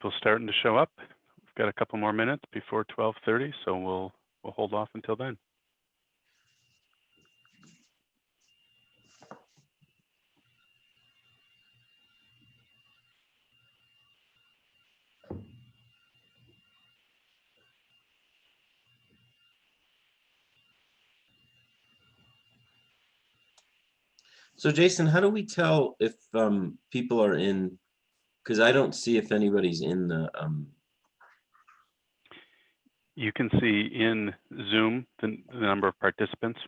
people starting to show up. We've got a couple more minutes before 12:30, so we'll hold off until then. So Jason, how do we tell if people are in? Because I don't see if anybody's in the. You can see in Zoom the number of participants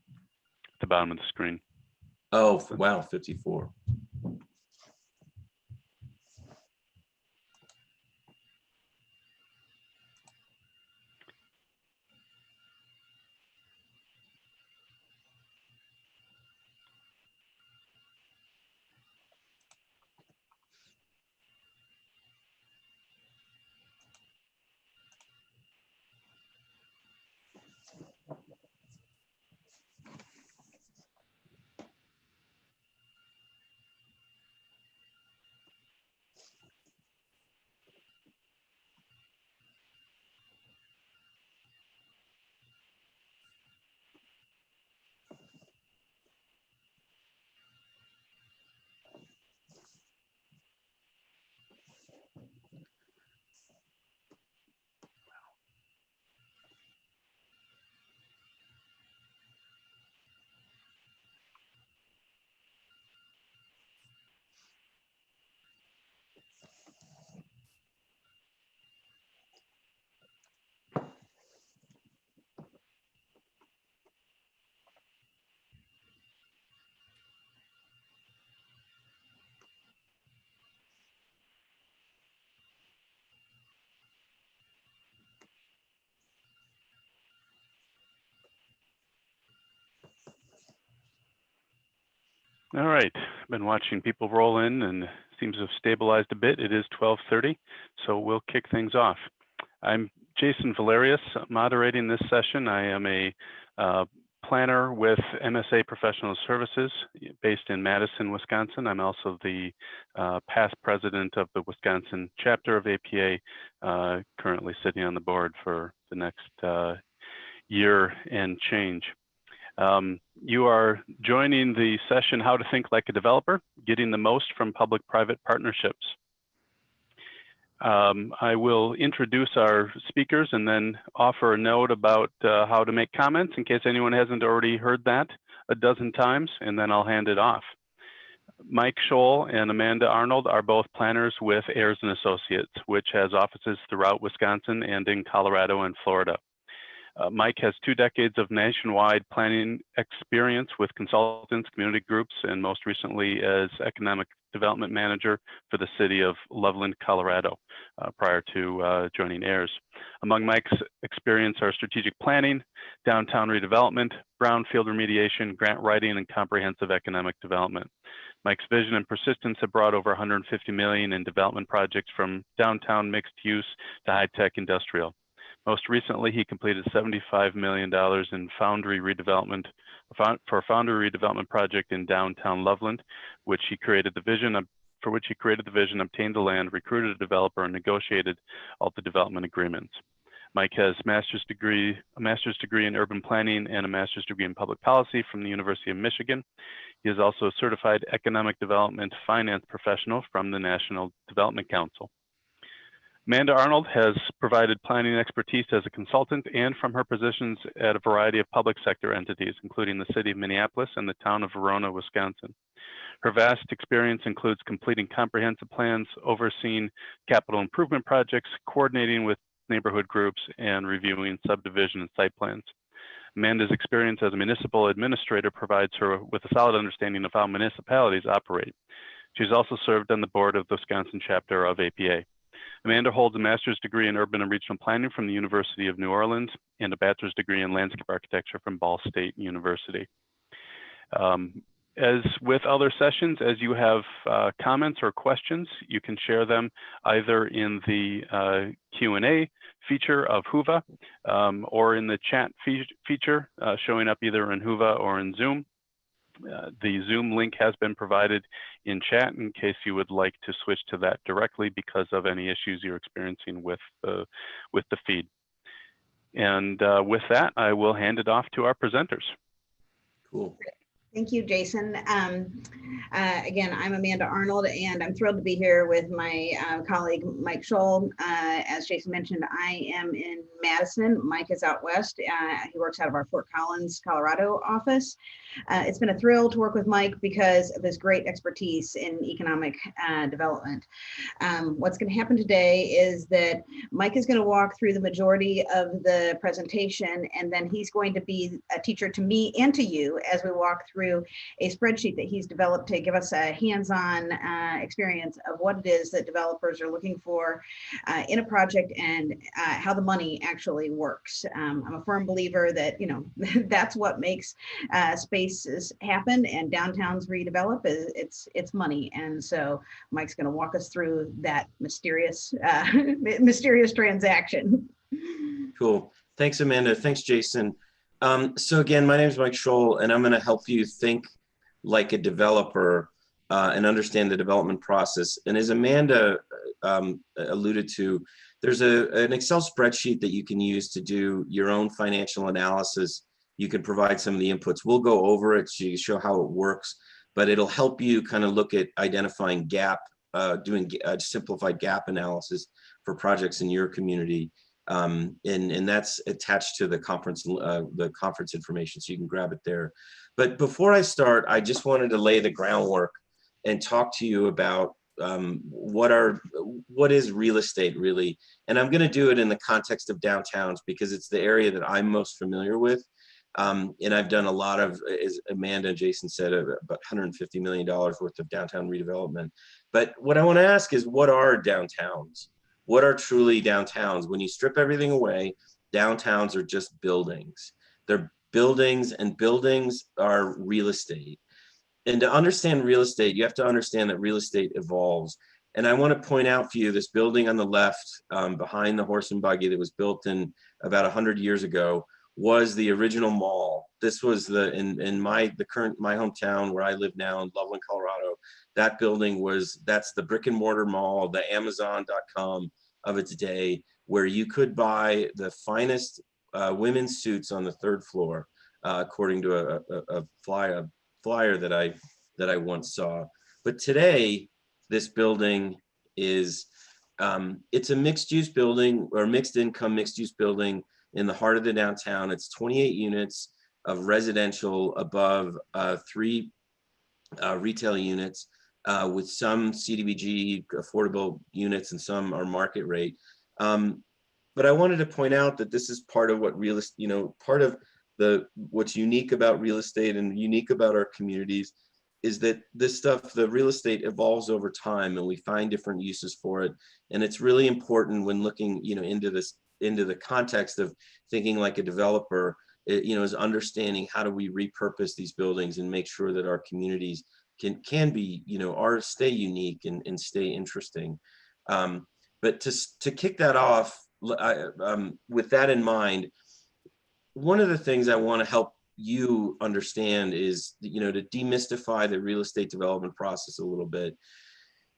at the bottom of the screen. Oh, wow, 54. All right, I've been watching people roll in and seems to have stabilized a bit. It is 12:30, so we'll kick things off. I'm Jason Valerius, moderating this session. I am a planner with MSA Professional Services based in Madison, Wisconsin. I'm also the past president of the Wisconsin chapter of APA, currently sitting on the board for the next year and change. You are joining the session, How to Think Like a Developer, Getting the Most from Public-Private Partnerships. I will introduce our speakers and then offer a note about how to make comments in case anyone hasn't already heard that a dozen times, and then I'll hand it off. Mike Scholl and Amanda Arnold are both planners with Ayers & Associates, which has offices throughout Wisconsin and in Colorado and Florida. Mike has 2 decades of nationwide planning experience with consultants, community groups, and most recently as economic development manager for the city of Loveland, Colorado, prior to joining Ayers. Among Mike's experience are strategic planning, downtown redevelopment, brownfield remediation, grant writing, and comprehensive economic development. Mike's vision and persistence have brought over 150 million in development projects from downtown mixed use to high-tech industrial. Most recently, he completed $75 million in foundry redevelopment for a foundry redevelopment project in downtown Loveland, for which he created the vision, obtained the land, recruited a developer, and negotiated all the development agreements. Mike has a master's degree in urban planning and a master's degree in public policy from the University of Michigan. He is also a certified economic development finance professional from the National Development Council. Amanda Arnold has provided planning expertise as a consultant and from her positions at a variety of public sector entities, including the city of Minneapolis and the town of Verona, Wisconsin. Her vast experience includes completing comprehensive plans, overseeing capital improvement projects, coordinating with neighborhood groups, and reviewing subdivision and site plans. Amanda's experience as a municipal administrator provides her with a solid understanding of how municipalities operate. She's also served on the board of the Wisconsin chapter of APA. Amanda holds a master's degree in urban and regional planning from the University of New Orleans and a bachelor's degree in landscape architecture from Ball State University. As with other sessions, as you have comments or questions, you can share them either in the Q&A feature of Whova or in the chat feature showing up either in Whova or in Zoom. The Zoom link has been provided in chat in case you would like to switch to that directly because of any issues you're experiencing with the feed. And with that, I will hand it off to our presenters. Cool. Thank you, Jason. Again, I'm Amanda Arnold, and I'm thrilled to be here with my colleague, Mike Scholl. As Jason mentioned, I am in Madison. Mike is out west. He works out of our Fort Collins, Colorado office. It's been a thrill to work with Mike because of his great expertise in economic development. What's going to happen today is that Mike is going to walk through the majority of the presentation, and then he's going to be a teacher to me and to you as we walk through a spreadsheet that he's developed to give us a hands-on experience of what it is that developers are looking for in a project and how the money actually works. I'm a firm believer that, you know, that's what makes spaces happen and downtowns redevelop is it's money. And so Mike's going to walk us through that mysterious transaction. Cool. Thanks, Amanda. Thanks, Jason. So again, my name is Mike Scholl, and I'm going to help you think like a developer and understand the development process. And as Amanda alluded to, there's an Excel spreadsheet that you can use to do your own financial analysis. You can provide some of the inputs. We'll go over it to show how it works, but it'll help you kind of look at identifying gap, doing simplified gap analysis for projects in your community. And that's attached to the conference information, so you can grab it there. But before I start, I just wanted to lay the groundwork and talk to you about what is real estate really. And I'm going to do it in the context of downtowns because it's the area that I'm most familiar with. And I've done a lot of, as Amanda and Jason said, about $150 million worth of downtown redevelopment. But what I want to ask is, what are downtowns? What are truly downtowns? When you strip everything away, downtowns are just buildings. They're buildings, and buildings are real estate. And to understand real estate, you have to understand that real estate evolves. And I want to point out for you this building on the left behind the horse and buggy that was built in about 100 years ago was the original mall. This was in my hometown where I live now in Loveland, Colorado. That building that's the brick and mortar mall, the Amazon.com of its day, where you could buy the finest women's suits on the third floor, according to a flyer that I once saw. But today, this building is it's a mixed use building, or mixed income mixed use building in the heart of the downtown. It's 28 units of residential above 3 retail units, with some CDBG affordable units and some are market rate. But I wanted to point out that this is part of what part of what's unique about real estate and unique about our communities is that this stuff, the real estate evolves over time, and we find different uses for it. And it's really important when looking, into the context of thinking like a developer, is understanding how do we repurpose these buildings and make sure that our communities can be, stay unique and stay interesting. But to kick that off, with that in mind, one of the things I want to help you understand is, to demystify the real estate development process a little bit,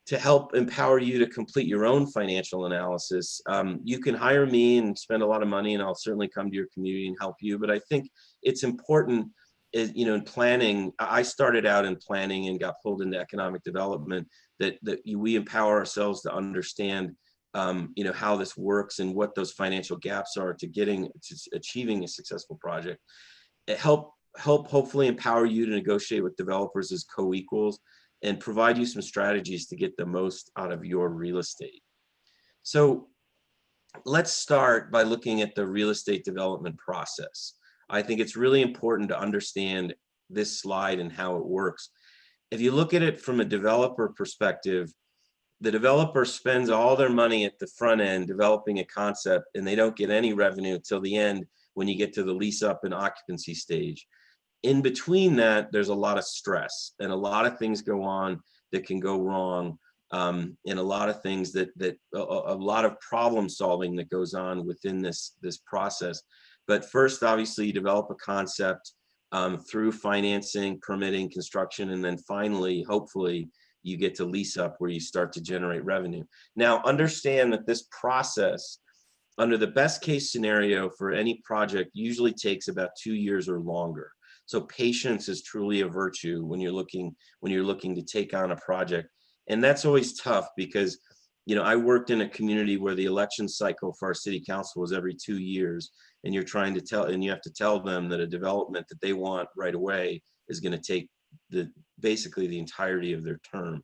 to help empower you to complete your own financial analysis. You can hire me and spend a lot of money, and I'll certainly come to your community and help you. But I think it's important, in planning. I started out in planning and got pulled into economic development, that we empower ourselves to understand, how this works and what those financial gaps are to achieving a successful project. It hopefully empower you to negotiate with developers as co-equals and provide you some strategies to get the most out of your real estate. So let's start by looking at the real estate development process. I think it's really important to understand this slide and how it works. If you look at it from a developer perspective, the developer spends all their money at the front end developing a concept, and they don't get any revenue until the end when you get to the lease up and occupancy stage. In between that, there's a lot of stress and a lot of things go on that can go wrong, and a lot of things that a lot of problem solving that goes on within this process. But first, obviously, you develop a concept. through financing, permitting, construction, and then finally, hopefully, you get to lease up where you start to generate revenue. Now, understand that this process, under the best case scenario for any project, usually takes about 2 years or longer. So patience is truly a virtue when you're looking to take on a project. And that's always tough because, I worked in a community where the election cycle for our city council was every 2 years, and you have to tell them that a development that they want right away is going to take basically the entirety of their term.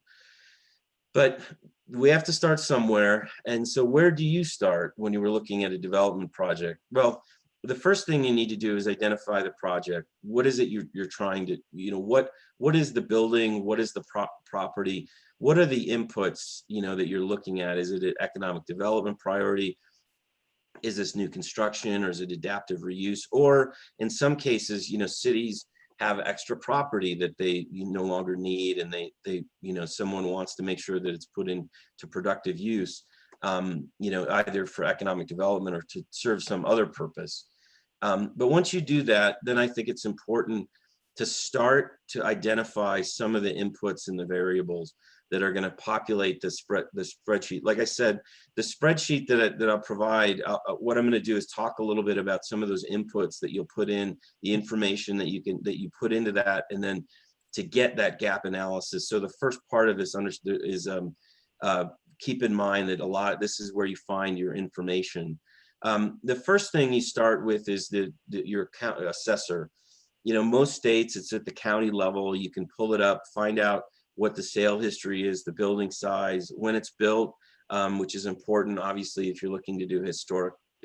But we have to start somewhere. And so where do you start when you were looking at a development project? Well, the first thing you need to do is identify the project. What is it you're trying to, what is the building? What is the property? What are the inputs, that you're looking at? Is it an economic development priority? Is this new construction, or is it adaptive reuse? Or in some cases, cities have extra property that they no longer need, and they someone wants to make sure that it's put into productive use, either for economic development or to serve some other purpose. But once you do that, then I think it's important to start to identify some of the inputs and the variables that are going to populate the spreadsheet. Like I said, the spreadsheet that I'll provide, what I'm going to do is talk a little bit about some of those inputs that you'll put in, the information that you put into that, and then to get that gap analysis. So the first part of this is keep in mind that this is where you find your information. The first thing you start with is your assessor. Most states, it's at the county level. You can pull it up, find out what the sale history is, the building size, when it's built, which is important, obviously, if you're looking to do a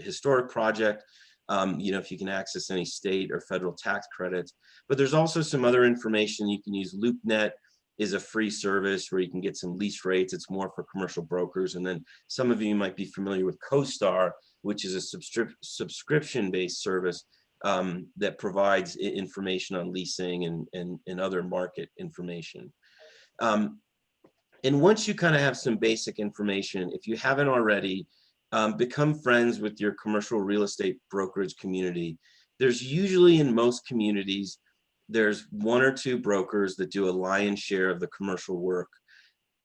historic project, if you can access any state or federal tax credits. But there's also some other information you can use. LoopNet is a free service where you can get some lease rates. It's more for commercial brokers. And then some of you might be familiar with CoStar, which is a subscription-based service that provides information on leasing and other market information. And once you kind of have some basic information, if you haven't already, become friends with your commercial real estate brokerage community. There's usually, in most communities, there's 1 or 2 brokers that do a lion's share of the commercial work.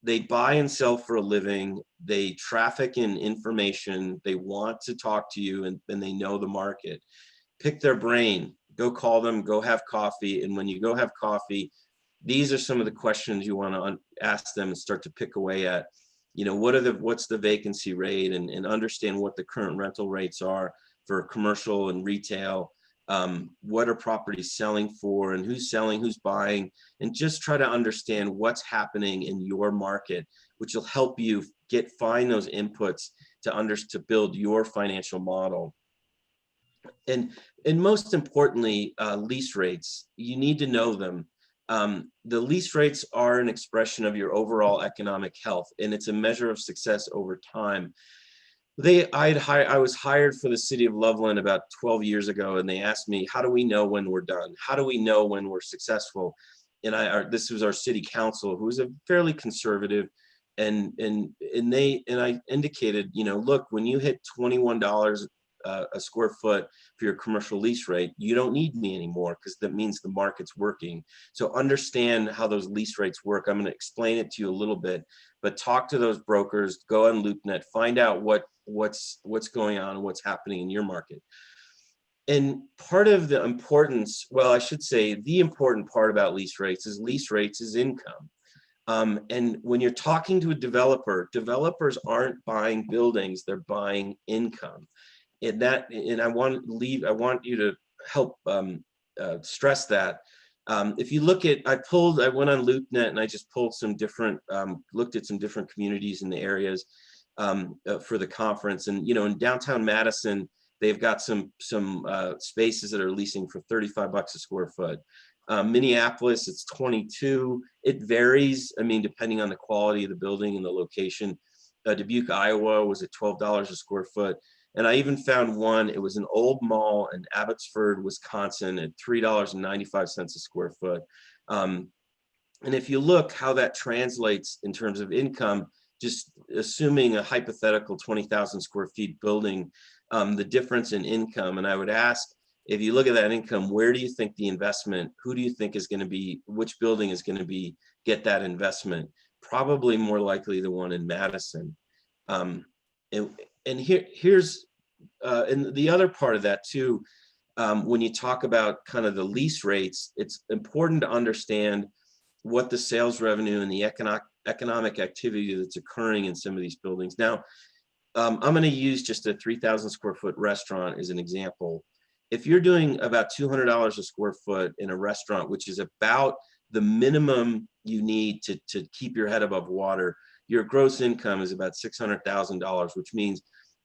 They buy and sell for a living. They traffic in information. They want to talk to you, and they know the market. Pick their brain, go call them, go have coffee. And when you go have coffee, these are some of the questions you want to ask them and start to pick away at. What's the vacancy rate, and understand what the current rental rates are for commercial and retail. What are properties selling for, and who's selling, who's buying, and just try to understand what's happening in your market, which will help you find those inputs to build your financial model. And most importantly, lease rates, you need to know them. The lease rates are an expression of your overall economic health, and it's a measure of success over time. I was hired for the city of Loveland about 12 years ago, and they asked me, how do we know when we're done? How do we know when we're successful? And this was our city council, who was a fairly conservative, and I indicated, look, when you hit $21 a square foot for your commercial lease rate, you don't need me anymore, because that means the market's working. So understand how those lease rates work. I'm going to explain it to you a little bit, but talk to those brokers, go on LoopNet, find out what's going on and what's happening in your market. And part of the importance, well, I should say the important part about lease rates is income. And when you're talking to a developer, developers aren't buying buildings, they're buying income. And I want you to help stress that. If you look at, I went on LoopNet and I just pulled some different, looked at some different communities in the areas for the conference. And, in downtown Madison, they've got some spaces that are leasing for $35 a square foot. Minneapolis, it's 22. It varies, depending on the quality of the building and the location. Dubuque, Iowa was at $12 a square foot. And I even found one, it was an old mall in Abbotsford, Wisconsin at $3.95 a square foot. And if you look how that translates in terms of income, just assuming a hypothetical 20,000 square feet building, the difference in income, and I would ask if you look at that income, where do you think the investment, who do you think is going to be, which building is going to be, get that investment? Probably more likely the one in Madison. And here's, and the other part of that too, when you talk about kind of the lease rates, it's important to understand what the sales revenue and the economic activity that's occurring in some of these buildings. Now, I'm going to use just a 3,000 square foot restaurant as an example. If you're doing about $200 a square foot in a restaurant, which is about the minimum you need to keep your head above water, your gross income is about $600,000, which means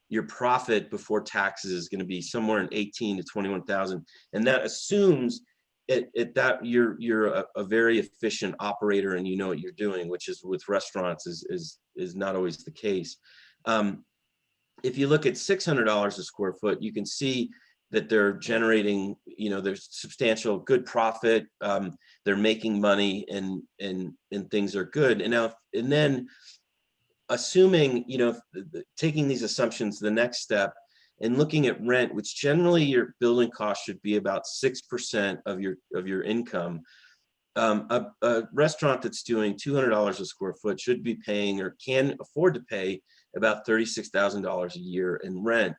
your profit before taxes is going to be somewhere in 18 to 21,000, and that assumes that you're a very efficient operator and you know what you're doing, which is with restaurants is not always the case. If you look at $600 a square foot, you can see that they're generating, there's substantial good profit. They're making money and things are good. And then assuming, taking these assumptions, the next step and looking at rent, which generally your building cost should be about 6% of your income. A restaurant that's doing $200 a square foot should be paying, or can afford to pay, about $36,000 a year in rent.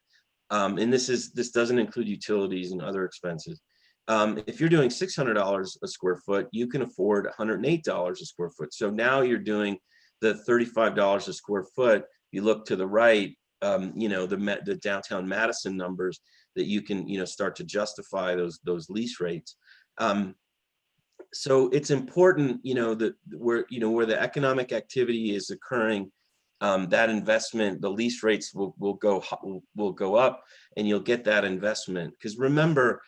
And this doesn't include utilities and other expenses. If you're doing $600 a square foot, you can afford $108 a square foot. So now you're doing the $35 a square foot. You look to the right, the downtown Madison numbers that you can, start to justify those lease rates. So it's important, that where the economic activity is occurring, that investment, the lease rates will go up, and you'll get that investment. Because remember,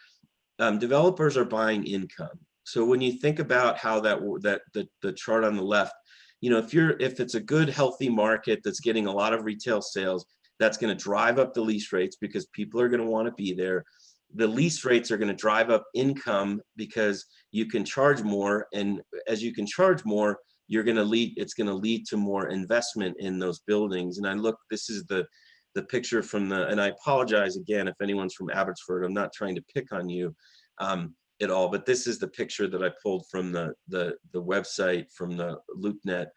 developers are buying income. So when you think about how the chart on the left, if it's a good, healthy market that's getting a lot of retail sales, that's going to drive up the lease rates because people are going to want to be there. The lease rates are going to drive up income because you can charge more, and as you can charge more, it's going to lead to more investment in those buildings. And this is the picture and I apologize again if anyone's from Abbotsford. I'm not trying to pick on you at all, but this is the picture that I pulled from the website from the LoopNet.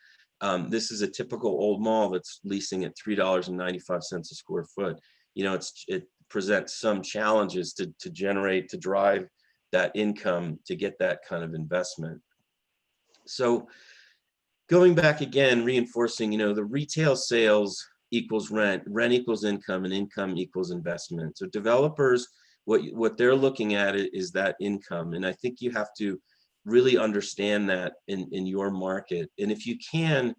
This is a typical old mall that's leasing at $3.95 a square foot. It presents some challenges to drive that income, to get that kind of investment. So going back again, reinforcing, the retail sales equals rent equals income, and income equals investment. So developers, what they're looking at is that income. And I think you have to really understand that in your market. And if you can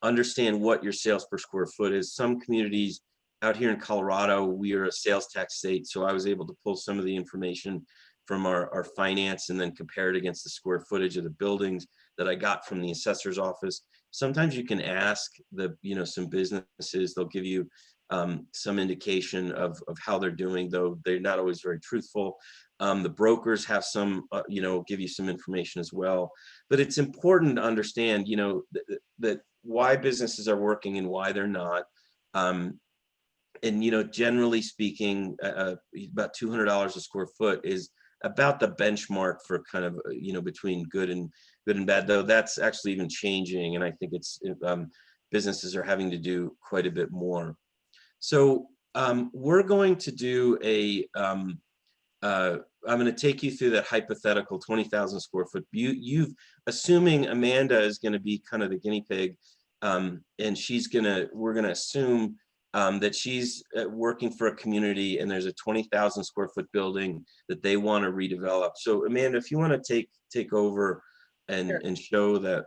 understand what your sales per square foot is, some communities out here in Colorado, we are a sales tax state. So I was able to pull some of the information from our finance and then compare it against the square footage of the buildings that I got from the assessor's office. Sometimes you can ask some businesses, they'll give you some indication of how they're doing, though they're not always very truthful. The brokers have some, give you some information as well. But it's important to understand, that why businesses are working and why they're not. And generally speaking, about $200 a square foot is about the benchmark for kind of between good and bad, though that's actually even changing, and I think it's businesses are having to do quite a bit more. So we're going to do I'm going to take you through that hypothetical 20,000 square foot. You've assuming Amanda is going to be kind of the guinea pig, and we're going to assume that she's working for a community and there's a 20,000 square foot building that they want to redevelop. So Amanda, if you want to take over and, Sure. and show that.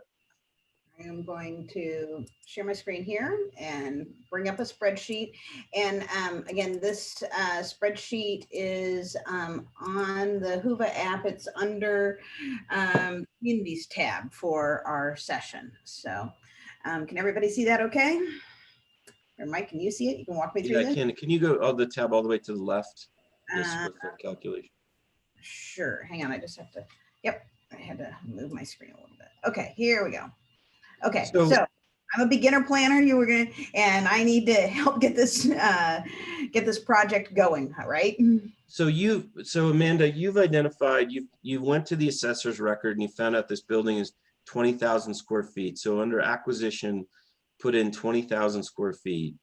I am going to share my screen here and bring up a spreadsheet. And again, this spreadsheet is on the Whova app. It's under Communities tab for our session. So can everybody see that okay? Or Mike, can you see it? You can walk me through this? Can you go the tab all the way to the left? The square foot calculation. Sure. Hang on. I just have to, I had to move my screen a little bit. Okay, here we go. Okay, so I'm a beginner planner. And I need to help get this project going, right? So Amanda, you've identified, you went to the assessor's record and you found out this building is 20,000 square feet. So under acquisition, put in 20,000 square feet.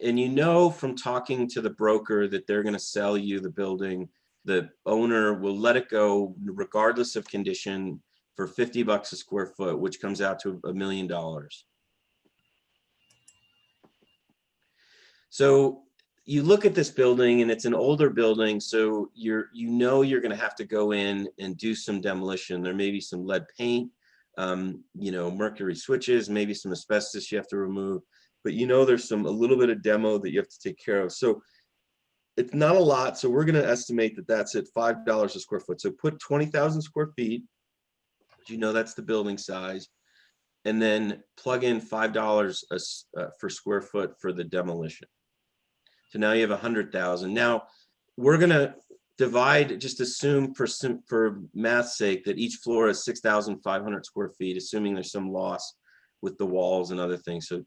And you know from talking to the broker that they're going to sell you the building, the owner will let it go regardless of condition for $50 a square foot, which comes out to $1 million. So you look at this building and it's an older building, so you're going to have to go in and do some demolition. There may be some lead paint, mercury switches, maybe some asbestos you have to remove, but there's a little bit of demo that you have to take care of. So it's not a lot. So we're going to estimate that that's at $5 a square foot. So put 20,000 square feet. That's the building size, and then plug in $5 for square foot for the demolition. So now you have 100,000. Now we're going to divide, just assume for math's sake that each floor is 6,500 square feet, assuming there's some loss with the walls and other things. So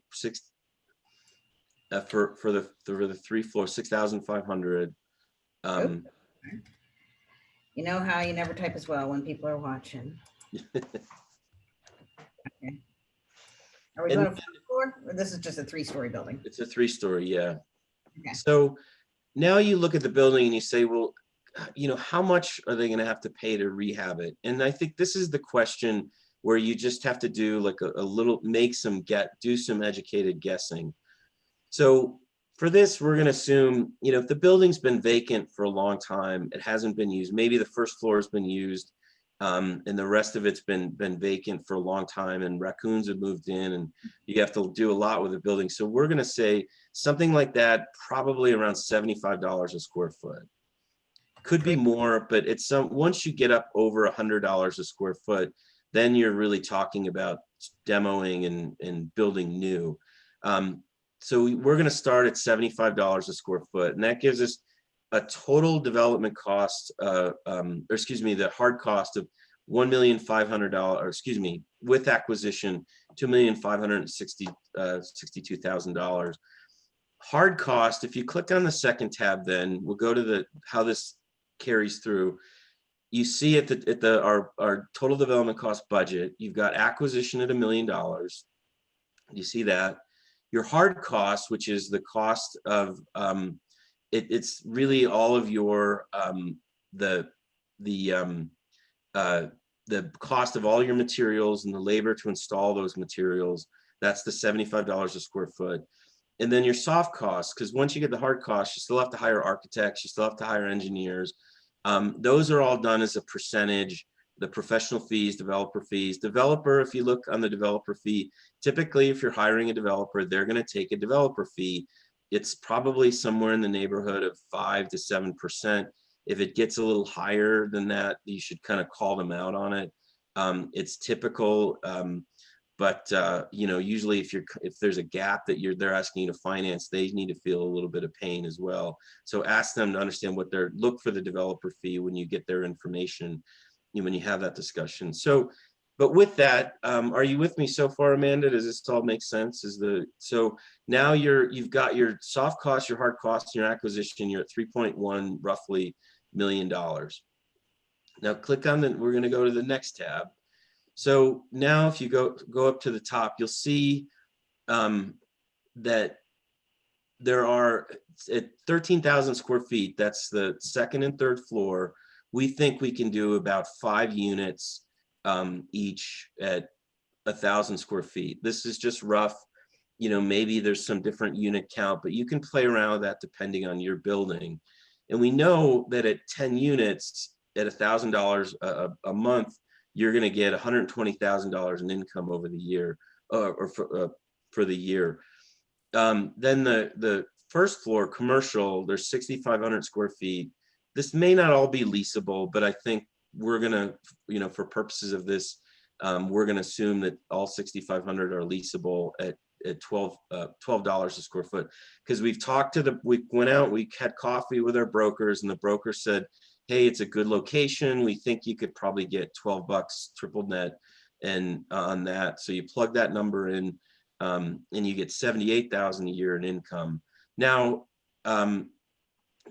for the 3 floors, 6,500. You know how you never type as well when people are watching. Okay. Are we going to 4th floor, or this is just a 3-story building? It's a 3-story, yeah. Okay. So now you look at the building and you say, well, how much are they going to have to pay to rehab it? And I think this is the question where you just have to do like a little, do some educated guessing. So for this, we're going to assume, if the building's been vacant for a long time, it hasn't been used, maybe the first floor has been used, and the rest of it's been vacant for a long time, and raccoons have moved in, and you have to do a lot with the building. So we're going to say something like that, probably around $75 a square foot. Could be more, but once you get up over $100 a square foot, then you're really talking about demoing and building new. So we're going to start at $75 a square foot, and that gives us a total development cost, the hard cost of $1,500,000, with acquisition, $2,562,000. Hard cost, if you click on the second tab, then we'll go to how this carries through. You see our total development cost budget, you've got acquisition at $1 million. You see that. Your hard cost, which is the cost of it's really all of your the cost of all your materials and the labor to install those materials. That's the $75 a square foot. And then your soft costs, because once you get the hard costs, you still have to hire architects, you still have to hire engineers. Those are all done as a percentage. The professional fees, developer fees. Developer, if you look on the developer fee, typically if you're hiring a developer, they're going to take a developer fee. It's probably somewhere in the neighborhood of 5 to 7%. If it gets a little higher than that, you should kind of call them out on it. It's typical, but usually if there's a gap that they're asking you to finance, they need to feel a little bit of pain as well. So ask them to understand look for the developer fee when you get their information, when you have that discussion. So, but with that, are you with me so far, Amanda? Does this all make sense? So now you've got your soft costs, your hard costs, your acquisition, you're at 3.1 roughly $1 million. Now click on we're going to go to the next tab. So now if you go up to the top, you'll see that there are at 13,000 square feet, that's the second and third floor. We think we can do about 5 units each at 1,000 square feet. This is just rough. Maybe there's some different unit count, but you can play around with that depending on your building. And we know that at 10 units at $1,000 a month, you're going to get $120,000 in income over the year, or for the year. Then the first floor commercial, there's 6,500 square feet. This may not all be leasable, but I think we're going to, for purposes of this, we're going to assume that all 6,500 are leasable at $12 a square foot. Because we went out, we had coffee with our brokers, and the broker said, hey, it's a good location. We think you could probably get $12 triple net. and on that. So you plug that number in, and you get 78,000 a year in income. Now,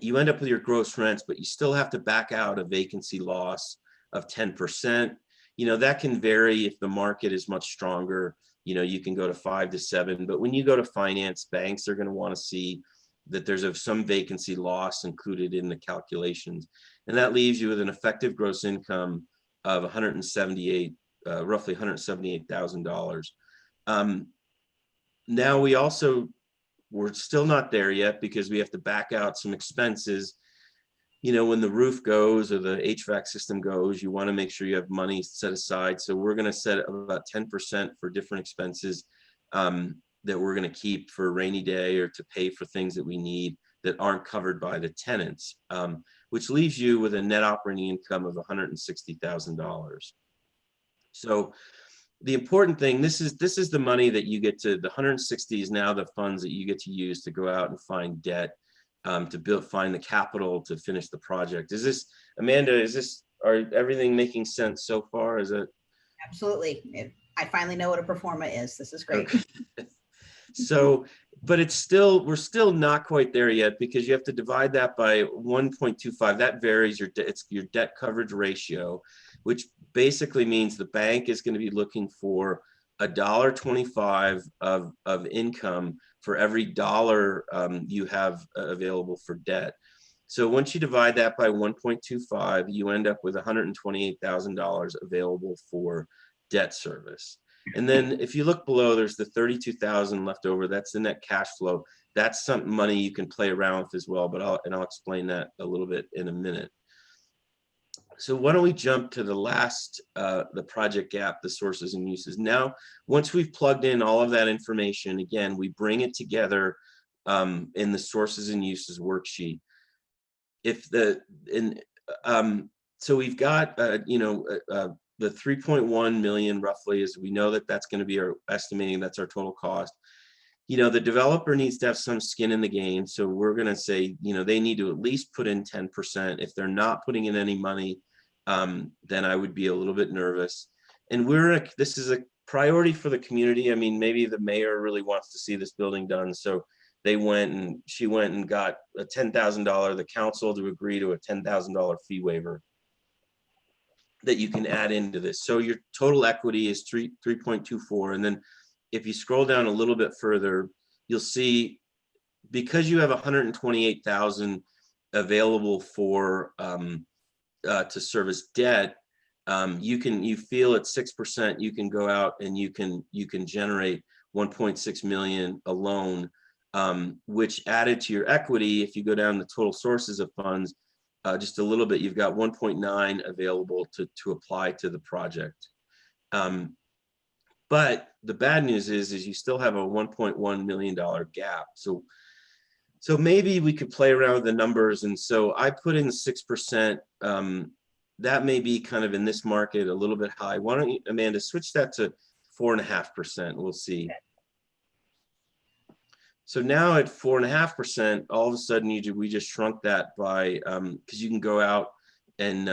you end up with your gross rents, but you still have to back out a vacancy loss of 10%. You know, that can vary if the market is much stronger. You know, you can go to 5 to 7, but when you go to finance, banks are going to want to see that there's some vacancy loss included in the calculations. And that leaves you with an effective gross income of roughly $178,000. Now we're still not there yet because we have to back out some expenses. You know, when the roof goes or the HVAC system goes, you want to make sure you have money set aside. So we're going to set about 10% for different expenses that we're going to keep for a rainy day or to pay for things that we need that aren't covered by the tenants, which leaves you with a net operating income of $160,000. So the important thing, this is the money that you get to, the 160 is now the funds that you get to use to go out and find debt, to find the capital to finish the project. Is this, Amanda, are everything making sense so far? Is it? Absolutely. I finally know what a proforma is. This is great. Okay. So, but we're still not quite there yet because you have to divide that by 1.25. That varies it's your debt coverage ratio, which basically means the bank is going to be looking for $1.25 of income for every dollar you have available for debt. So once you divide that by 1.25, you end up with $128,000 available for debt service. And then if you look below, there's the 32,000 left over. That's the net cash flow. That's some money you can play around with as well, but I'll explain that a little bit in a minute. So why don't we jump to the last, the project gap, the sources and uses. Now, once we've plugged in all of that information, again, we bring it together in the sources and uses worksheet. So we've got, the 3.1 million roughly is, we know that that's going to be our estimating, that's our total cost. You know, the developer needs to have some skin in the game. So we're going to say, you know, they need to at least put in 10%. If they're not putting in any money, then I would be a little bit nervous. And this is a priority for the community. I mean, maybe the mayor really wants to see this building done. So she went and got a $10,000, the council to agree to a $10,000 fee waiver that you can add into this. So your total equity is 3.24. And then if you scroll down a little bit further, you'll see, because you have 128,000 available for to service debt, you feel at 6%, you can go out and you can generate 1.6 million alone, which added to your equity, if you go down the total sources of funds, just a little bit, you've got 1.9 available to apply to the project. But the bad news is you still have a $1.1 million gap. So maybe we could play around with the numbers. And so I put in 6%. That may be kind of in this market a little bit high. Why don't you, Amanda, switch that to 4.5%? We'll see. So now at 4.5%, all of a sudden we just shrunk that by, because you can go out and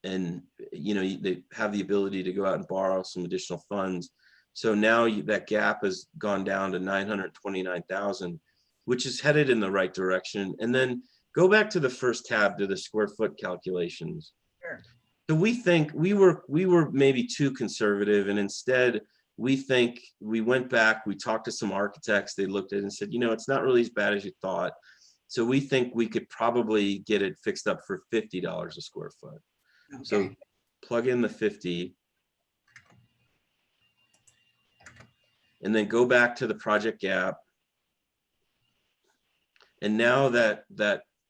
they have the ability to go out and borrow some additional funds. So now that gap has gone down to 929,000, which is headed in the right direction. And then go back to the first tab to the square foot calculations. Sure. So we think we were maybe too conservative, and instead we think we went back, we talked to some architects, they looked at it and said, you know, it's not really as bad as you thought. So we think we could probably get it fixed up for $50 a square foot. Okay. So plug in the 50 and then go back to the project gap. And now that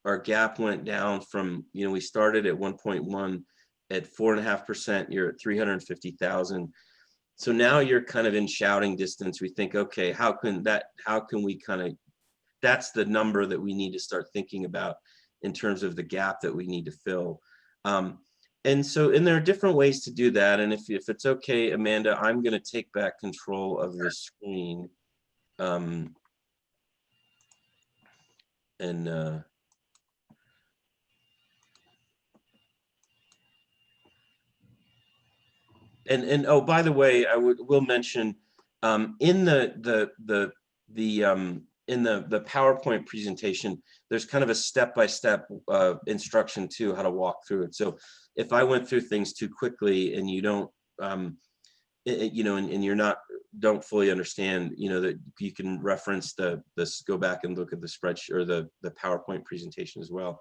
our gap went down from, you know, we started at 1.1 at 4.5%, you're at 350,000. So now you're kind of in shouting distance. We think, okay, how can we kind of, that's the number that we need to start thinking about in terms of the gap that we need to fill. And there are different ways to do that. And if it's okay, Amanda, I'm going to take back control of the screen. And oh, by the way, will mention in the PowerPoint presentation, there's kind of a step-by-step instruction to how to walk through it. So if I went through things too quickly and you don't, you know, and you're not, don't fully understand, you know, that you can reference go back and look at the spreadsheet or the PowerPoint presentation as well.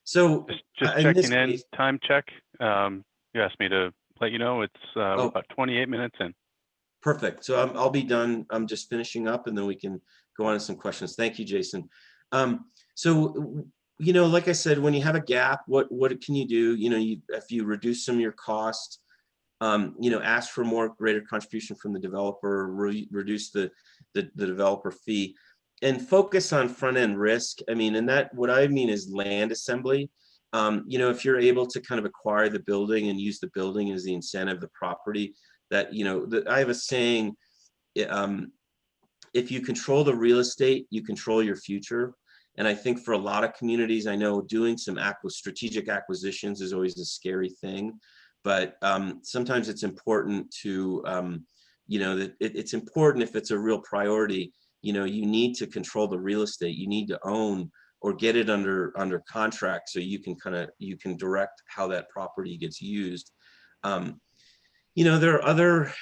So just in this checking in, case, time check. You asked me to let you know it's we're oh, about 28 minutes in. perfect. So I'll be done. I'm just finishing up and then we can go on to some questions. Thank you, Jason. So, you know, like I said, when you have a gap, what can you do? You know, if you reduce some of your costs, you know, ask for more greater contribution from the developer, reduce the developer fee, and focus on front end risk. I mean, and that what I mean is land assembly. You know, if you're able to kind of acquire the building and use the building as the incentive, the property, that, you know, I have a saying, if you control the real estate, you control your future. And I think for a lot of communities, I know doing some strategic acquisitions is always a scary thing, but sometimes it's important to, you know, that it's important if it's a real priority, you know, you need to control the real estate, you need to own or get it under contract so you can you can direct how that property gets used. You know, there are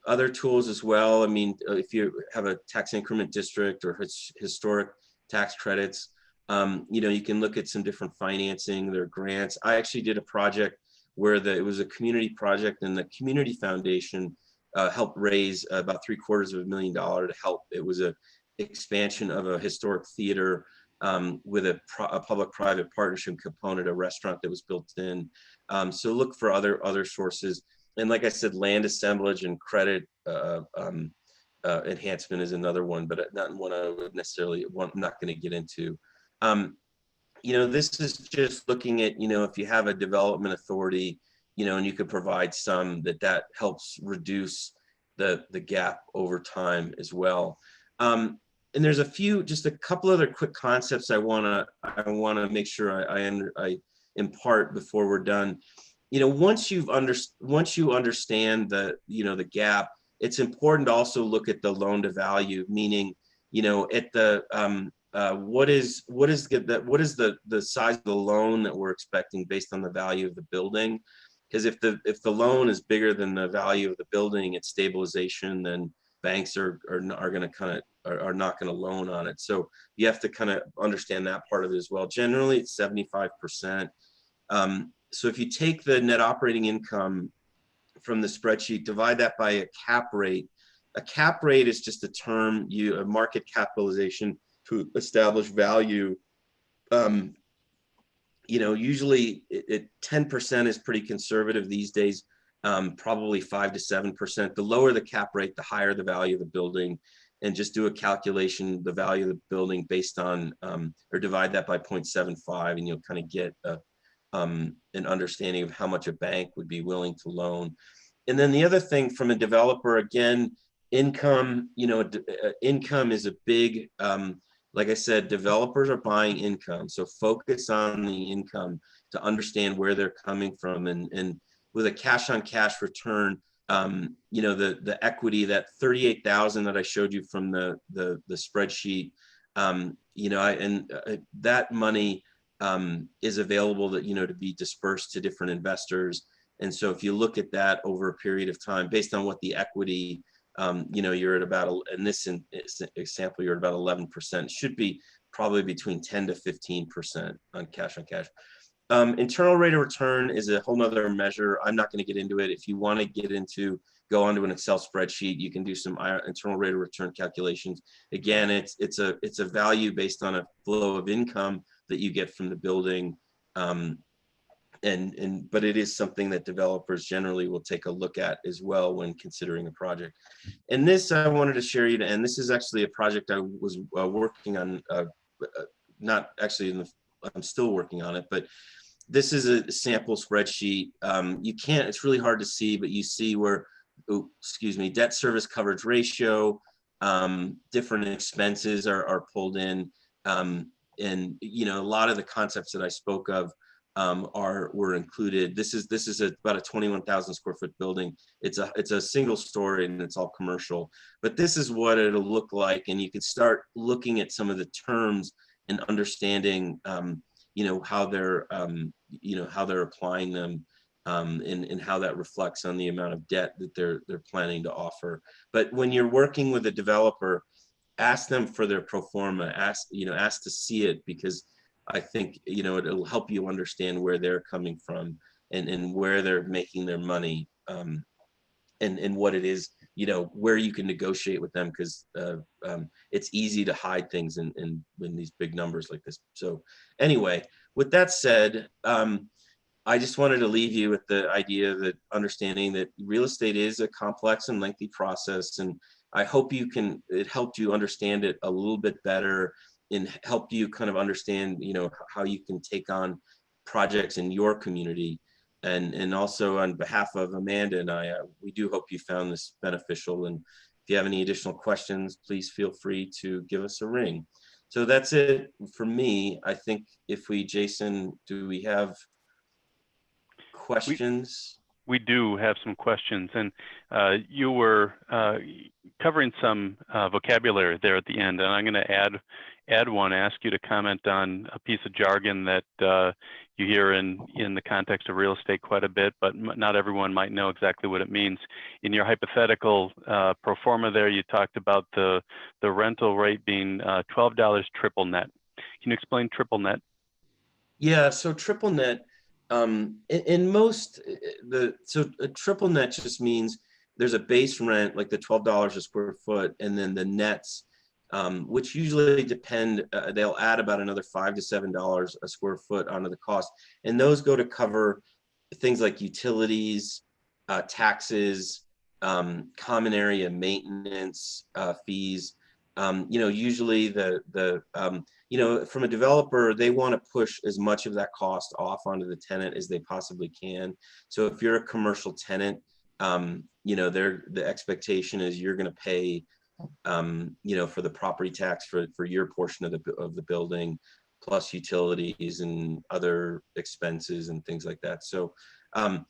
other tools as well. I mean, if you have a tax increment district or historic tax credits, you know, you can look at some different financing, there are grants. I actually did a project where it was a community project and the community foundation helped raise about $750,000 to help. It was a expansion of a historic theater with a public-private partnership component, a restaurant that was built in. So look for other sources. And like I said, land assemblage and credit enhancement is another one, but not one I would necessarily I'm not going to get into. You know, this is just looking at, you know, if you have a development authority, you know, and you could provide some that helps reduce the gap over time as well. And there's just a couple other quick concepts I want to make sure I impart before we're done. You know, once you understand the gap, it's important to also look at the loan to value, meaning, you know, at the what is the size of the loan that we're expecting based on the value of the building. Because if the loan is bigger than the value of the building at stabilization, then banks are going to are not going to loan on it. So you have to kind of understand that part of it as well. Generally, it's 75%. So if you take the net operating income from the spreadsheet, divide that by a cap rate. A cap rate is just a term, a market capitalization to establish value. You know, usually 10% is pretty conservative these days, probably 5 to 7%. The lower the cap rate, the higher the value of the building. And just do a calculation, the value of the building based on, or divide that by 0.75, and you'll kind of get an understanding of how much a bank would be willing to loan. And then the other thing from a developer, again, income, you know, income is a big, like I said, developers are buying income. So focus on the income to understand where they're coming from. And with a cash on cash return, you know, the equity, that 38,000 that I showed you from the spreadsheet, you know, that money is available that, you know, to be dispersed to different investors. And so if you look at that over a period of time, based on what the equity, you know, you're at about, in this example, you're at about 11%, should be probably between 10 to 15% on cash on cash. Internal rate of return is a whole nother measure. I'm not going to get into it. If you want to go onto an Excel spreadsheet, you can do some internal rate of return calculations. Again, it's a value based on a flow of income that you get from the building. But it is something that developers generally will take a look at as well when considering a project. And this I wanted to share you, and this is actually a project I was working on, not actually I'm still working on it, but this is a sample spreadsheet. You can't, it's really hard to see, but you see where, debt service coverage ratio, different expenses are pulled in. And, you know, a lot of the concepts that I spoke of were included. This is about a 21,000 square foot building. It's a single story and it's all commercial, but this is what it'll look like. And you can start looking at some of the terms and understanding, how they're, how they're applying them, and how that reflects on the amount of debt that they're planning to offer. But when you're working with a developer, ask them for their pro forma, ask to see it, because I think, it'll help you understand where they're coming from, and where they're making their money, and what it is, where you can negotiate with them, because it's easy to hide things in these big numbers like this. So anyway, with that said, I just wanted to leave you with the idea that understanding that real estate is a complex and lengthy process. And I hope it helped you understand it a little bit better, and helped you kind of understand, how you can take on projects in your community. And also, on behalf of Amanda and I, we do hope you found this beneficial. And if you have any additional questions, please feel free to give us a ring. So that's it for me. I think Jason, do we have questions? We do have some questions, and you were covering some vocabulary there at the end, and I'm going to add one, ask you to comment on a piece of jargon that you hear in the context of real estate quite a bit, but not everyone might know exactly what it means. In your hypothetical pro forma there, you talked about the rental rate being $12 triple net. Can you explain triple net? Yeah, so triple net, in most, a triple net just means there's a base rent, like the $12 a square foot, and then the nets, which usually depend, they'll add about another $5 to $7 a square foot onto the cost. And those go to cover things like utilities, taxes, common area maintenance, fees. Usually from a developer, they want to push as much of that cost off onto the tenant as they possibly can. So if you're a commercial tenant, the expectation is you're going to pay, for the property tax for your portion of the building, plus utilities and other expenses and things like that. So, so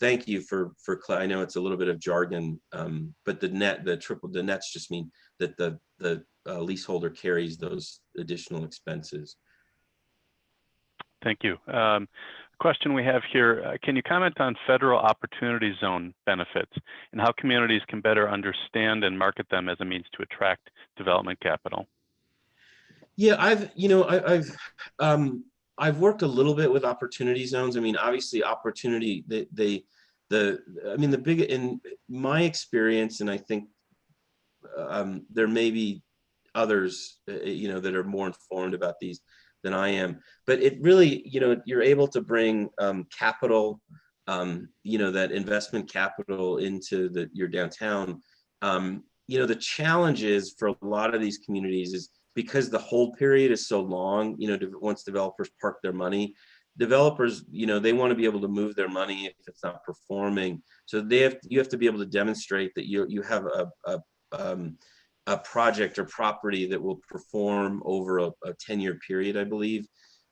thank you for I know it's a little bit of jargon, but the nets just mean that the leaseholder carries those additional expenses. Thank you. Question we have here, can you comment on federal opportunity zone benefits and how communities can better understand and market them as a means to attract development capital? Yeah, I've worked a little bit with opportunity zones. I mean, obviously opportunity, the big, in my experience, and I think there may be others, that are more informed about these than I am, but it really, you're able to bring capital, that investment capital into your downtown. The challenges for a lot of these communities is because the hold period is so long, once developers park their money, developers, they want to be able to move their money if it's not performing. So you have to be able to demonstrate that you have a project or property that will perform over a 10-year period, I believe.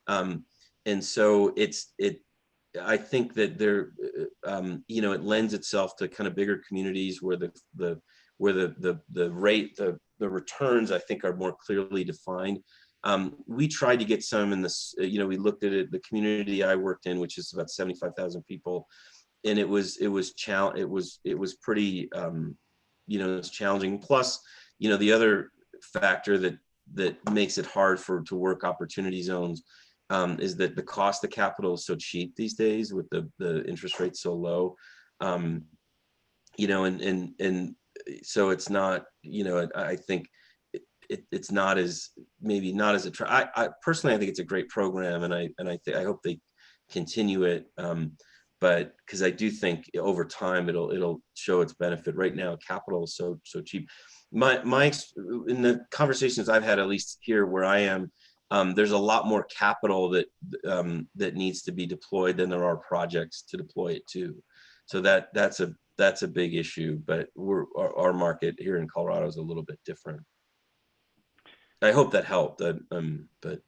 And so I think that there, it lends itself to kind of bigger communities where the rate, the returns, I think, are more clearly defined. We tried to get some in this, we looked at it, the community I worked in, which is about 75,000 people. And it was pretty, it's challenging. Plus, the other factor that makes it hard to work opportunity zones is that the cost of capital is so cheap these days with the interest rate so low. And so it's not, I think it's not as, maybe not as I personally, I think it's a great program, and I hope they continue it. But because I do think over time it'll show its benefit. Right now, capital is so cheap. In the conversations I've had, at least here where I am, there's a lot more capital that needs to be deployed than there are projects to deploy it to. So that's a big issue. But our market here in Colorado is a little bit different. I hope that helped. But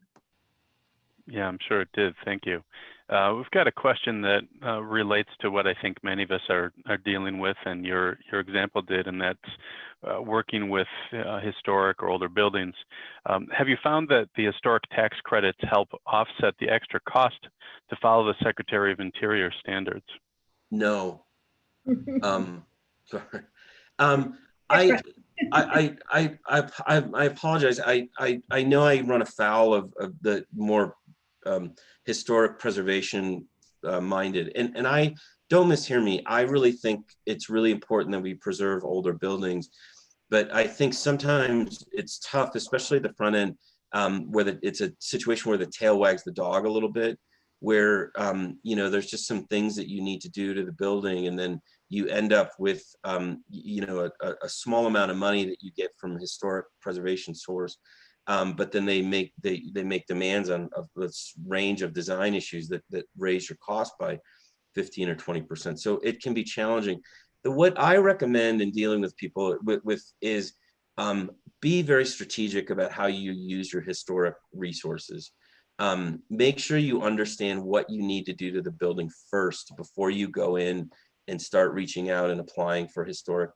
Yeah, I'm sure it did. Thank you. We've got a question that relates to what I think many of us are dealing with, and your example did, and that's working with historic or older buildings. Have you found that the historic tax credits help offset the extra cost to follow the Secretary of Interior standards? No. Sorry. I, I apologize. I know I run afoul of the more historic preservation minded, and I don't mishear me. I really think it's really important that we preserve older buildings, but I think sometimes it's tough, especially the front end, where it's a situation where the tail wags the dog a little bit, where there's just some things that you need to do to the building, and then you end up with a small amount of money that you get from a historic preservation source, but then they make demands on this range of design issues that raise your cost by 15 or 20%. So it can be challenging. What I recommend in dealing with people with is be very strategic about how you use your historic resources. Make sure you understand what you need to do to the building first before you go in and start reaching out and applying for historic,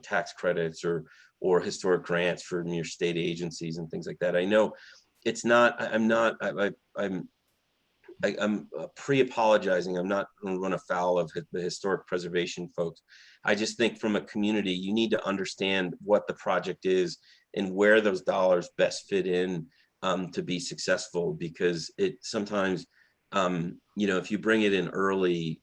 tax credits or historic grants from your state agencies and things like that. I know it's not. I'm pre-apologizing. I'm not going to run afoul of the historic preservation folks. I just think from a community, you need to understand what the project is and where those dollars best fit in to be successful, because it sometimes, if you bring it in early,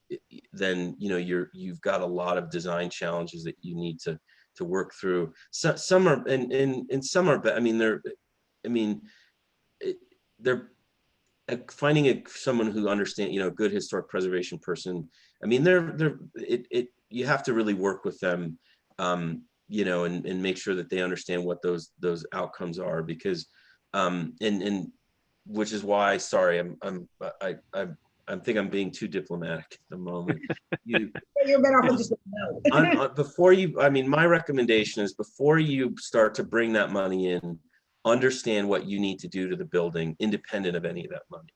then you've got a lot of design challenges that you need to work through. So some are and some are, but they're finding someone who understands, good historic preservation person. You have to really work with them, and make sure that they understand what those outcomes are, because and which is why, sorry, I think I'm being too diplomatic at the moment. You're better off just no. Before you, my recommendation is, before you start to bring that money in, understand what you need to do to the building independent of any of that money.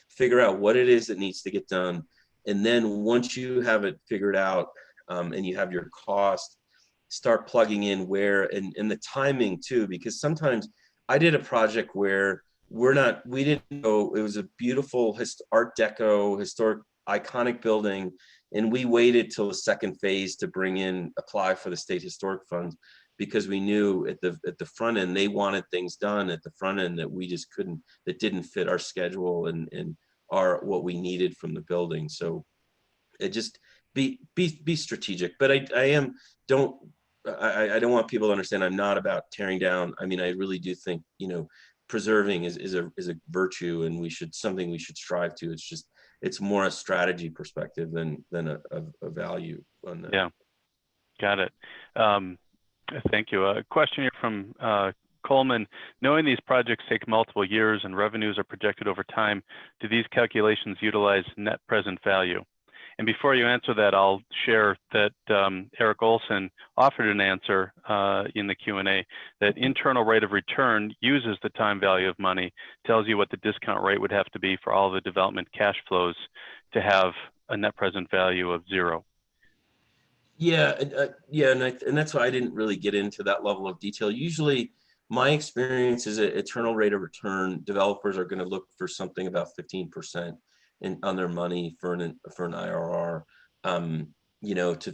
Figure out what it is that needs to get done. And then once you have it figured out, and you have your cost, start plugging in where, and the timing too, because sometimes I did a project where we didn't know, it was a beautiful Art Deco, historic, iconic building, and we waited till the second phase to apply for the state historic funds, because we knew at the front end, they wanted things done at the front end that we just couldn't, that didn't fit our schedule and what we needed from the building. So it just be strategic. But I don't want people to understand I'm not about tearing down. I really do think, preserving is a virtue, and something we should strive to. It's more a strategy perspective than a value on that. Yeah, got it. Thank you. A question here from Coleman. Knowing these projects take multiple years and revenues are projected over time, do these calculations utilize net present value? And before you answer that, I'll share that Eric Olson offered an answer in the Q&A, that internal rate of return uses the time value of money, tells you what the discount rate would have to be for all the development cash flows to have a net present value of 0. Yeah, and that's why I didn't really get into that level of detail. Usually, my experience is that internal rate of return, developers are going to look for something about 15% on their money for an IRR,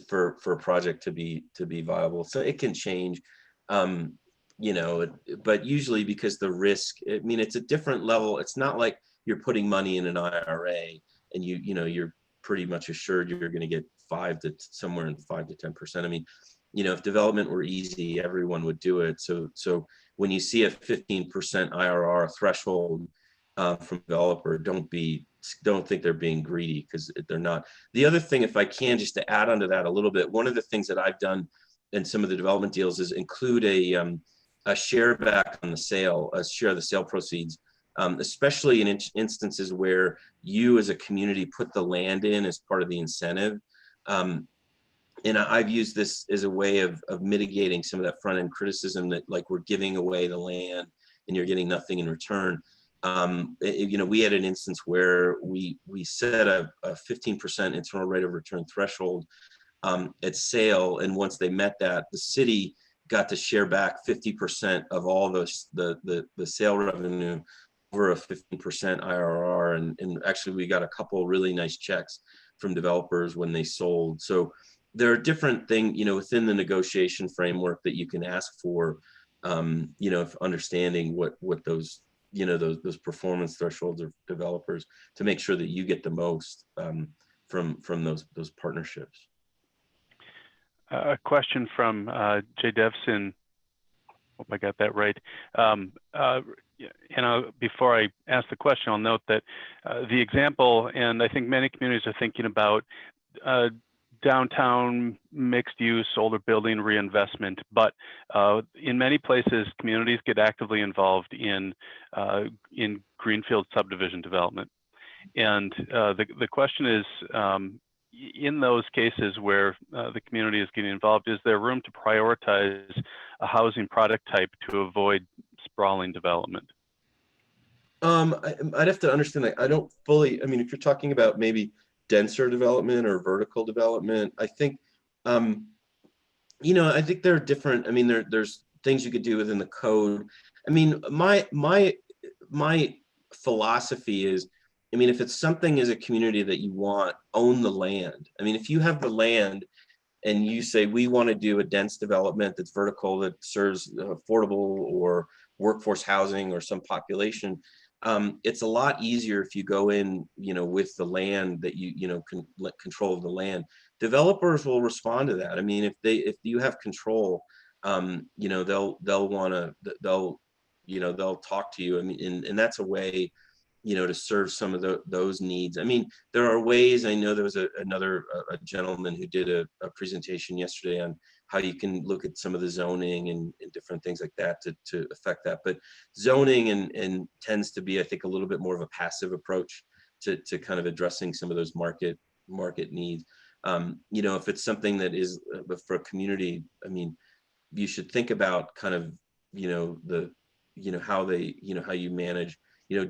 for a project to be viable. So it can change, but usually, because the risk, it's a different level. It's not like you're putting money in an IRA and you're pretty much assured you're going to get 5 to 10%. If development were easy, everyone would do it. So when you see a 15% IRR threshold from developer, don't think they're being greedy, because they're not. The other thing, if I can, just to add onto that a little bit, one of the things that I've done in some of the development deals is include a share back on the sale, a share of the sale proceeds, especially in instances where you as a community put the land in as part of the incentive. And I've used this as a way of mitigating some of that front end criticism that, like, we're giving away the land and you're getting nothing in return. We had an instance where we set a 15% internal rate of return threshold at sale, and once they met that, the city got to share back 50% of all the sale revenue over a 15% IRR, and actually we got a couple really nice checks from developers when they sold. So there are different things, within the negotiation framework that you can ask for, understanding what those those performance thresholds of developers to make sure that you get the most from those partnerships. A question from Jay Devson. Hope I got that right. Before I ask the question, I'll note that the example, and I think many communities are thinking about downtown mixed use, older building reinvestment, but in many places, communities get actively involved in greenfield subdivision development. And the question is, in those cases where the community is getting involved, is there room to prioritize a housing product type to avoid sprawling development? I'd have to understand that. I don't fully, if you're talking about maybe denser development or vertical development, I think, I think there are different, there's things you could do within the code. My philosophy is, if it's something as a community that you want, own the land. If you have the land and you say, we want to do a dense development that's vertical, that serves affordable or workforce housing or some population, it's a lot easier if you go in, with the land that you can let control of the land. Developers will respond to that. If you have control, they'll want to, they'll talk to you. And that's a way, to serve some of those needs. There are ways. I know there was another gentleman who did a presentation yesterday on how you can look at some of the zoning and different things like that to affect that. But zoning and tends to be, I think, a little bit more of a passive approach to kind of addressing some of those market needs. If it's something that is for a community, you should think about kind of, how you manage,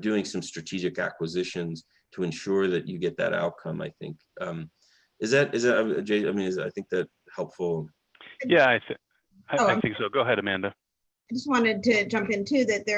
doing some strategic acquisitions to ensure that you get that outcome, I think. Is that Jay? I think that helpful. Yeah, I think so. Go ahead, Amanda. I just wanted to jump in too that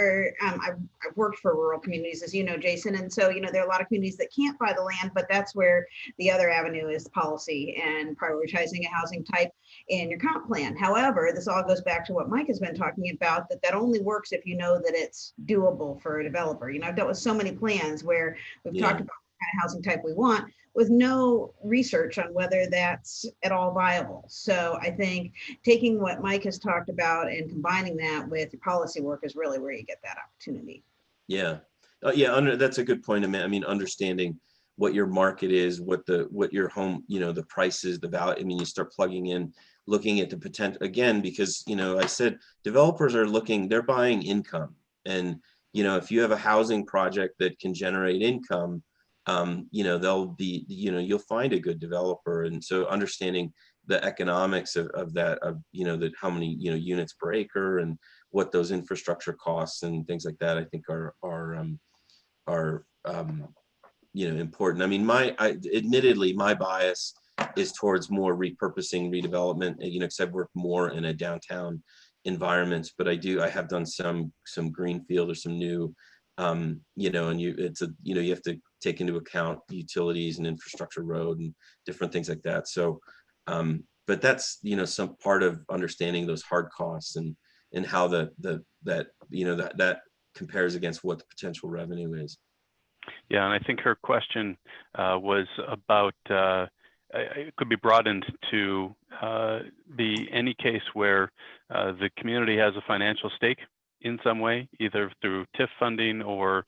I've worked for rural communities, as you know, Jason. And so, there are a lot of communities that can't buy the land, but that's where the other avenue is policy and prioritizing a housing type in your comp plan. However, this all goes back to what Mike has been talking about, that only works if you know that it's doable for a developer. I've dealt with so many plans where we've talked about the kind of housing type we want, with no research on whether that's at all viable. So I think taking what Mike has talked about and combining that with policy work is really where you get that opportunity. Yeah. That's a good point. Understanding what your market is, what your home, the prices, the value. You start plugging in, looking at the potential again, because, I said developers are they're buying income. And, if you have a housing project that can generate income, they'll be, you'll find a good developer. And so understanding the economics of that, that how many, units per acre and what those infrastructure costs and things like that, I think are important. Admittedly, my bias is towards more repurposing, redevelopment, because I've worked more in a downtown environments, but I have done some greenfield or some new, and you have to take into account utilities and infrastructure, road and different things like that. So, but that's, some part of understanding those hard costs and how that compares against what the potential revenue is. Yeah, and I think her question was about, it could be broadened to be any case where the community has a financial stake in some way, either through TIF funding or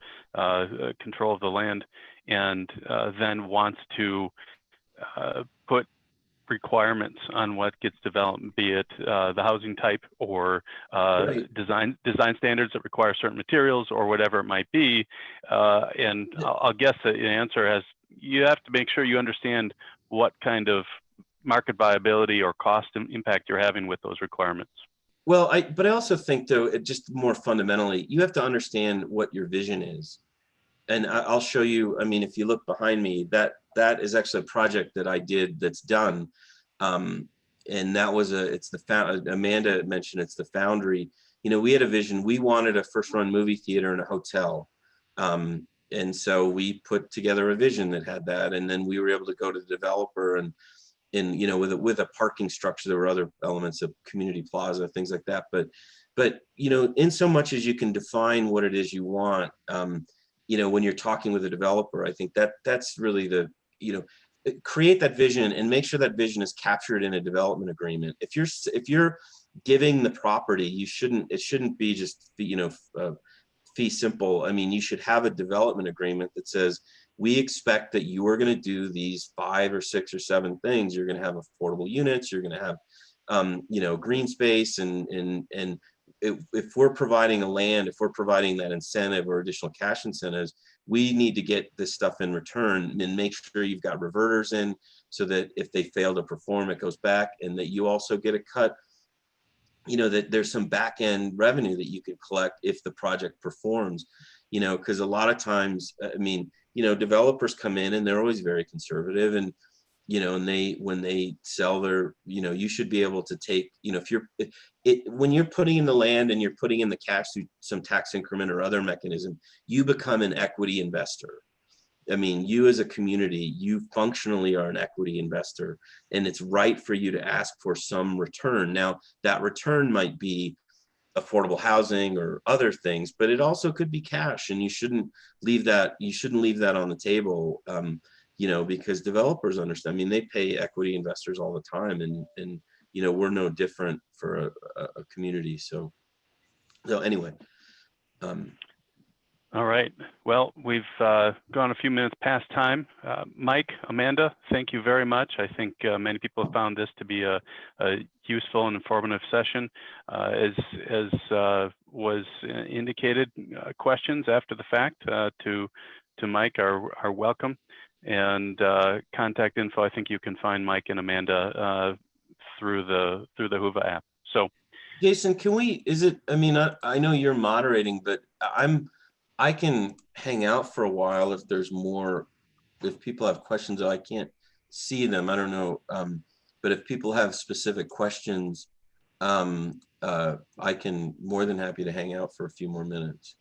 control of the land, and then wants to put requirements on what gets developed, be it the housing type or design standards that require certain materials or whatever it might be. And I'll guess that the answer has, you have to make sure you understand what kind of market viability or cost impact you're having with those requirements. Well, but I also think though, it just more fundamentally, you have to understand what your vision is. And I'll show you, I mean, if you look behind me, that is actually a project that I did that's done. And that was it's the Amanda mentioned, it's the Foundry. You know, we had a vision. We wanted a first run movie theater and a hotel. And so we put together a vision that had that. And then we were able to go to the developer and you know, with a parking structure. There were other elements of community plaza, things like that. But you know, in so much as you can define what it is you want, you know, when you're talking with a developer, I think that's really the, you know, create that vision and make sure that vision is captured in a development agreement. If you're giving the property, it shouldn't be just, you know, fee simple. I mean, you should have a development agreement that says, we expect that you are going to do these 5 or 6 or 7 things. You're going to have affordable units. You're going to have, you know, green space, and if we're providing a land, if we're providing that incentive or additional cash incentives, we need to get this stuff in return, and make sure you've got reverters in, so that if they fail to perform, it goes back, and that you also get a cut. You know, that there's some back end revenue that you could collect if the project performs. You know, because a lot of times, I mean, you know, developers come in and they're always very conservative, and you know, and when they sell their, you know, you should be able to take, you know, when you're putting in the land and you're putting in the cash through some tax increment or other mechanism, you become an equity investor. I mean, you as a community, you functionally are an equity investor, and it's right for you to ask for some return. Now, that return might be affordable housing or other things, but it also could be cash, and you shouldn't leave that on the table. You know, because developers understand. I mean, they pay equity investors all the time, and you know, we're no different for a community. So anyway. All right. Well, we've gone a few minutes past time. Mike, Amanda, thank you very much. I think many people have found this to be a useful and informative session. As was indicated, questions after the fact to Mike are welcome. And contact info, I think you can find Mike and Amanda through the Whova app. So, Jason, I mean, I know you're moderating, but I can hang out for a while if there's more, if people have questions. I can't see them, I don't know. But if people have specific questions, I can more than happy to hang out for a few more minutes.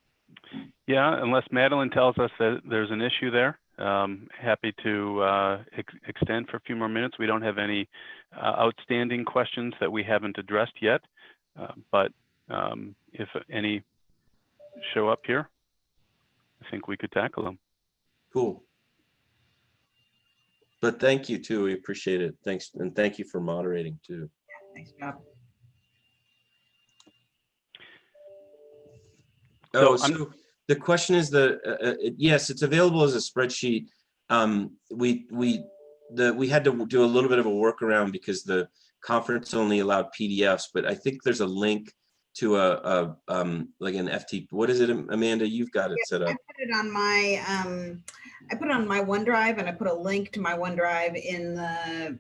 Yeah, unless Madeline tells us that there's an issue there, happy to extend for a few more minutes. We don't have any outstanding questions that we haven't addressed yet, but if any show up here, I think we could tackle them. Cool. But thank you too. We appreciate it. Thanks, and thank you for moderating too. Thanks, Bob. So the question is yes, it's available as a spreadsheet. We had to do a little bit of a workaround because the conference only allowed PDFs, but I think there's a link to like an FTP. What is it, Amanda? You've got it set up. I put it on my OneDrive, and I put a link to my OneDrive in the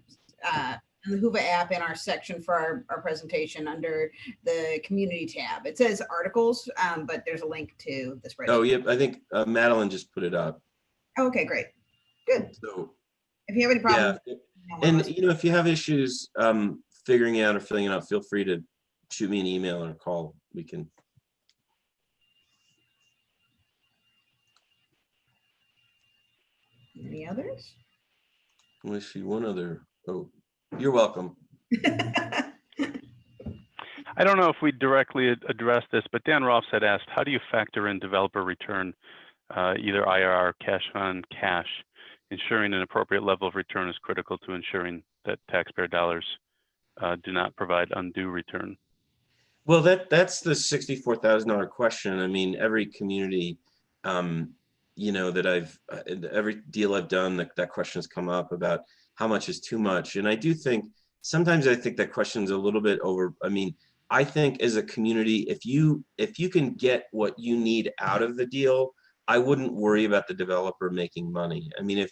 Whova app in our section for our presentation under the community tab. It says articles, but there's a link to the spreadsheet. Oh, yeah, I think Madeline just put it up. Okay, great. Good. So if you have any problems. Yeah. And you know, if you have issues figuring it out or filling it out, feel free to shoot me an email or a call. We can. Any others? Let's see, one other. Oh, you're welcome. I don't know if we directly addressed this, but Dan Rolfs had asked, how do you factor in developer return, either IRR, cash on cash? Ensuring an appropriate level of return is critical to ensuring that taxpayer dollars do not provide undue return. Well, that's the $64,000 question. I mean, every community, you know, that every deal I've done, that question has come up about how much is too much. And I do think, sometimes I think that question's a little bit over. I mean, I think as a community, if you can get what you need out of the deal, I wouldn't worry about the developer making money. I mean, if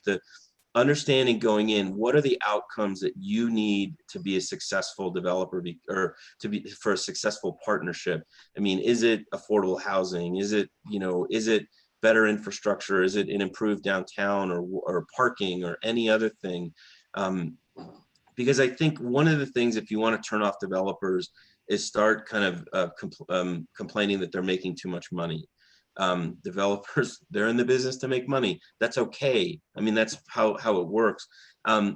understanding going in, what are the outcomes that you need to be a successful developer or to be for a successful partnership? I mean, is it affordable housing? Is it, is it better infrastructure? Is it an improved downtown or parking or any other thing? Because I think one of the things, if you want to turn off developers, is start kind of complaining that they're making too much money. Developers, they're in the business to make money. That's okay. I mean, that's how it works.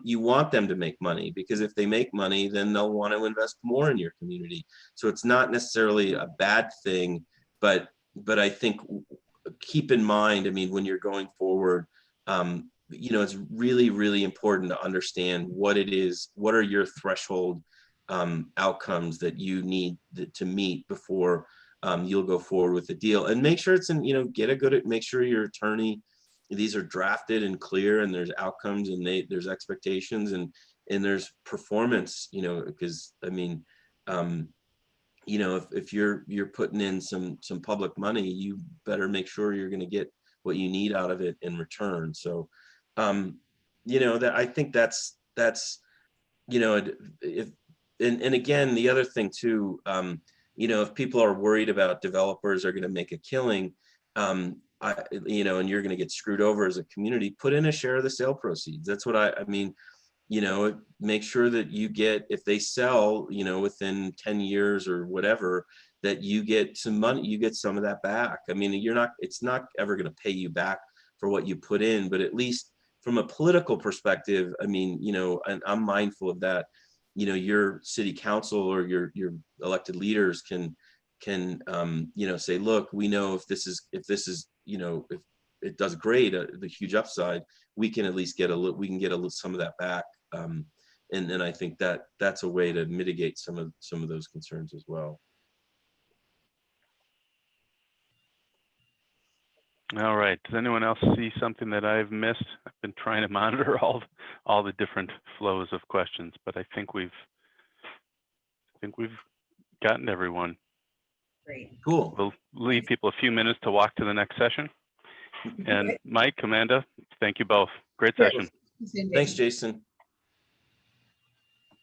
You want them to make money, because if they make money, then they'll want to invest more in your community. So it's not necessarily a bad thing, but I think keep in mind, I mean, when you're going forward, it's really, really important to understand what it is, what are your threshold outcomes that you need to meet before you'll go forward with the deal. And make sure it's in, make sure your attorney, these are drafted and clear, and there's outcomes, and there's expectations, and there's performance, because I mean, if you're putting in some public money, you better make sure you're going to get what you need out of it in return. So that, I think that's if and again, the other thing too, if people are worried about developers are going to make a killing, and you're going to get screwed over as a community, put in a share of the sale proceeds. That's what I mean, make sure that you get, if they sell, within 10 years or whatever, that you get some money, you get some of that back. I mean, it's not ever going to pay you back for what you put in, but at least from a political perspective, I mean, and I'm mindful of that, your city council or your elected leaders can say, look, we know if this is, if it does great, the huge upside, we can at least get some of that back. And I think that's a way to mitigate some of those concerns as well. All right. Does anyone else see something that I've missed? I've been trying to monitor all the different flows of questions, but I think we've gotten everyone. Great. Cool. We'll leave people a few minutes to walk to the next session. And Mike, Amanda, thank you both. Great session. Thanks, Jason.